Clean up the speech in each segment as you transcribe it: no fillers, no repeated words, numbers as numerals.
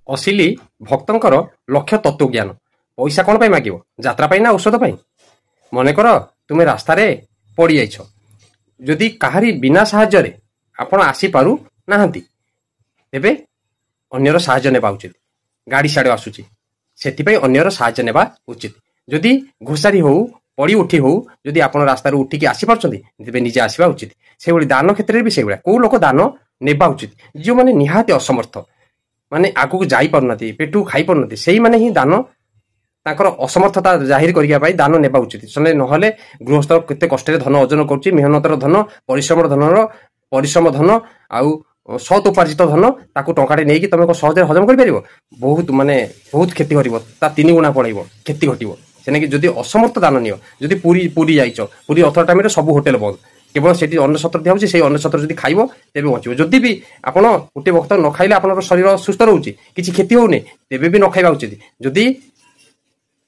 ଅସିଲି ଭକ୍ତଙ୍କର ଲକ୍ଷ୍ୟ ତତ୍ତ୍ୱଜ୍ଞାନ। ପଇସା କ'ଣ ପାଇଁ ମାଗିବ? ଯାତ୍ରା ପାଇଁ ନା ଔଷଧ ପାଇଁ? ମନେକର ତୁମେ ରାସ୍ତାରେ ପଡ଼ିଯାଇଛ, ଯଦି କାହାରି ବିନା ସାହାଯ୍ୟରେ ଆପଣ ଆସିପାରୁ ନାହାନ୍ତି, ତେବେ ଅନ୍ୟର ସାହାଯ୍ୟ ନେବା ଉଚିତ। ଗାଡ଼ି ସାଡ଼ୁ ଆସୁଛି, ସେଥିପାଇଁ ଅନ୍ୟର ସାହାଯ୍ୟ ନେବା ଉଚିତ। ଯଦି ଘୋଷାରି ହଉ ପଡ଼ି ଉଠି ହଉ ଯଦି ଆପଣ ରାସ୍ତାରୁ ଉଠିକି ଆସିପାରୁଛନ୍ତି, ତେବେ ନିଜେ ଆସିବା ଉଚିତ। ସେଇଭଳି ଦାନ କ୍ଷେତ୍ରରେ ବି ସେଇଭଳିଆ କେଉଁ ଲୋକ ଦାନ ନେବା ଉଚିତ? ଯେଉଁମାନେ ନିହାତି ଅସମର୍ଥ, ମାନେ ଆଗକୁ ଯାଇପାରୁନାହାନ୍ତି, ପେଟକୁ ଖାଇପାରୁନାହାନ୍ତି, ସେଇମାନେ ହିଁ ଦାନ ତାଙ୍କର ଅସମର୍ଥତା ଜାହିର କରିବା ପାଇଁ ଦାନ ନେବା ଉଚିତ। ନହେଲେ ଗୃହସ୍ଥ କେତେ କଷ୍ଟରେ ଧନ ଅର୍ଜନ କରୁଛି, ମେହନତର ଧନ, ପରିଶ୍ରମ ଧନ ଆଉ ସତ୍ ଉପାର୍ଜିତ ଧନ, ତାକୁ ଟଙ୍କାଟେ ନେଇକି ତମେ ସହଜରେ ହଜମ କରିପାରିବ? ବହୁତ କ୍ଷତି କରିବ, ତା 3 ଗୁଣା ପଳେଇବ, କ୍ଷତି ଘଟିବ। ସେନାକି ଯଦି ଅସମର୍ଥ ଦାନ ନିଅ, ଯଦି ପୁରୀ ଯାଇଛ, ପୁରୀ ରଥ ଟାଇମରେ ସବୁ ହୋଟେଲ ବନ୍ଦ, କେବଳ ସେଠି ଅନ୍ନଛତ୍ର ଦିଆହଉଛି, ସେଇ ଅନ୍ନଛତ୍ର ଯଦି ଖାଇବ ତେବେ ବଞ୍ଚିବ। ଯଦି ବି ଆପଣ ଗୋଟେ ବକ୍ତ ନ ଖାଇଲେ ଆପଣଙ୍କର ଶରୀର ସୁସ୍ଥ ରହୁଛି, କିଛି କ୍ଷତି ହଉନି, ତେବେ ବି ନ ଖାଇବା ଉଚିତ। ଯଦି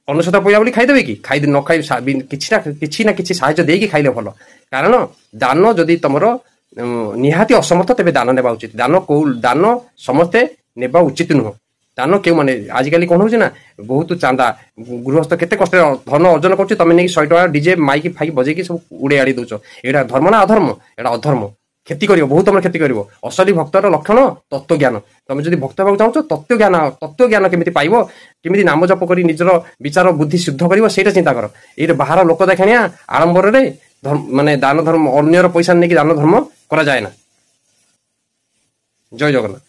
ଅନ୍ନଛତ୍ର ପଇଲା ବୋଲି ଖାଇଦେବେ କି? ନ ଖାଇ କିଛି ନା କିଛି ସାହାଯ୍ୟ ଦେଇକି ଖାଇଲେ ଭଲ। କାରଣ ଦାନ ଯଦି ତମର ନିହାତି ଅସମର୍ଥ, ତେବେ ଦାନ ନେବା ଉଚିତ। ଦାନ ସମସ୍ତେ ନେବା ଉଚିତ ନୁହଁ। ଦାନ କେଉଁମାନେ ଆଜିକାଲି କ'ଣ ହଉଛି ନା, ବହୁତ ଚାନ୍ଦା, ଗୃହସ୍ଥ କେତେ କଷ୍ଟରେ ଧନ ଅର୍ଜନ କରୁଛି, ତମେ ନେଇକି 100 ଟଙ୍କା ଡିଜେ ମାଇକି ଫାଇକି ବଜେଇକି ସବୁ ଉଡ଼େଇ ଆଡ଼ି ଦଉଛ। ଏଇଟା ଧର୍ମ ନା ଅଧର୍ମ? ଏଇଟା ଅଧର୍ମ, କ୍ଷତି କରିବ, ବହୁତ ତମର କ୍ଷତି କରିବ। ଅସଲି ଭକ୍ତର ଲକ୍ଷଣ ତତ୍ତ୍ୱଜ୍ଞାନ। ତମେ ଯଦି ଭକ୍ତ ହେବାକୁ ଚାହୁଁଛ, ତତ୍ତ୍ୱଜ୍ଞାନ କେମିତି ପାଇବ, କେମିତି ନାମ ଜପ କରି ନିଜର ବିଚାର ବୁଦ୍ଧି ଶୁଦ୍ଧ କରିବ, ସେଇଟା ଚିନ୍ତା କର। ଏଇଟା ବାହାର ଲୋକ ଦେଖାଣିଆ ଆଡ଼ମ୍ବରରେ ଦାନ ଧର୍ମ, ଅନ୍ୟର ପଇସା ନେଇକି ଦାନ ଧର୍ମ କରାଯାଏ ନା। ଜୟ ଜଗନ୍ନାଥ।